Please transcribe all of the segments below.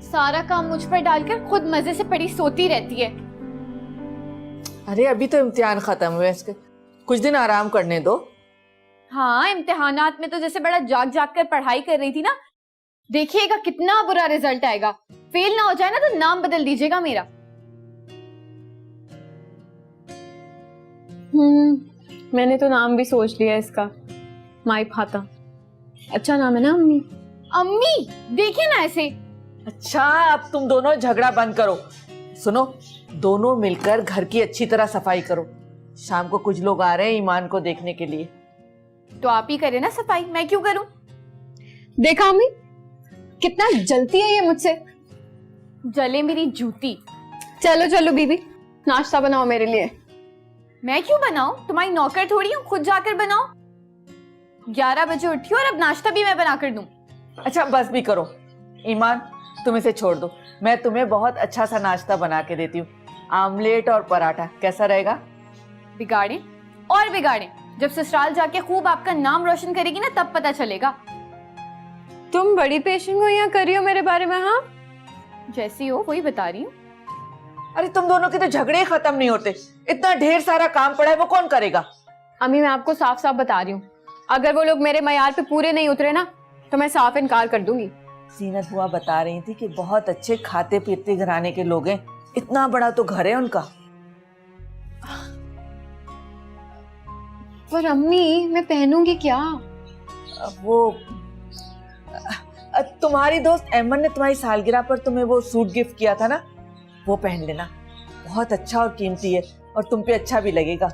सारा काम मुझ पर डालकर खुद मजे से पड़ी सोती रहती है। अरे अभी तो इम्तिहान खत्म हुए, इसके कुछ दिन आराम करने दो। हाँ, इम्तिहानात में तो जैसे बड़ा जाग जाग कर पढ़ाई कर रही थी ना। देखिएगा कितना बुरा रिजल्ट आएगा। फेल ना हो जाए ना तो नाम बदल दीजिएगा मेरा। मैंने तो नाम भी सोच लिया इसका, माई फाता। अच्छा नाम है ना अम्मी? अम्मी देखिए ना ऐसे। अच्छा अब तुम दोनों झगड़ा बंद करो। सुनो, दोनों मिलकर घर की अच्छी तरह सफाई करो। शाम को कुछ लोग आ रहे हैं ईमान को देखने के लिए। तो आप ही करें ना सफाई, मैं क्यों करूं? देखा अम्मी कितना जलती है ये मुझसे। जले मेरी जूती। चलो चलो बीबी, नाश्ता बनाओ मेरे लिए। मैं क्यों बनाऊं? तुम्हारी नौकर थोड़ी हूँ, खुद जाकर बनाओ। 11 बजे उठी और अब नाश्ता भी मैं बना कर दूं। अच्छा बस भी करो। ईमान तुम इसे छोड़ दो, मैं तुम्हें बहुत अच्छा सा नाश्ता बना के देती हूँ। आमलेट और पराठा कैसा रहेगा? बिगाड़े और बिगाड़े, जब ससुराल जाके खूब आपका नाम रोशन करेगी ना तब पता चलेगा। तुम बड़ी पेशेंट गोइयां कर रही हो मेरे बारे में। हाँ जैसी हो वही बता रही हूँ। अरे तुम दोनों के तो झगड़े खत्म नहीं होते। इतना ढेर सारा काम पड़ा है, वो कौन करेगा? अम्मी मैं आपको साफ साफ बता रही हूँ, अगर वो लोग मेरे मयार पे पूरे नहीं उतरे ना तो मैं साफ इनकार कर दूंगी। सीनत बुआ बता रही थी कि बहुत अच्छे खाते पीते घराने के लोग हैं। इतना बड़ा तो घर है उनका। पर अम्मी मैं पहनूंगी क्या? वो तुम्हारी दोस्त एमन ने तुम्हारी सालगिरह पर तुम्हें वो सूट गिफ्ट किया था ना, वो पहन लेना। बहुत अच्छा और कीमती है और तुम पे अच्छा भी लगेगा।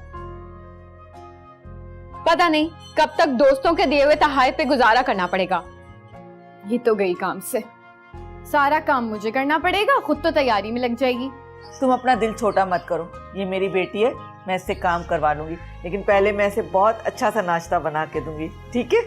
पता नहीं कब तक दोस्तों के दिए हुए तहाए पे गुजारा करना पड़ेगा। ये तो गई काम से। सारा काम मुझे करना पड़ेगा, खुद तो तैयारी में लग जाएगी। तुम अपना दिल छोटा मत करो, ये मेरी बेटी है, मैं इससे काम करवा लूंगी, लेकिन पहले मैं इसे बहुत अच्छा सा नाश्ता बना के दूंगी, ठीक है?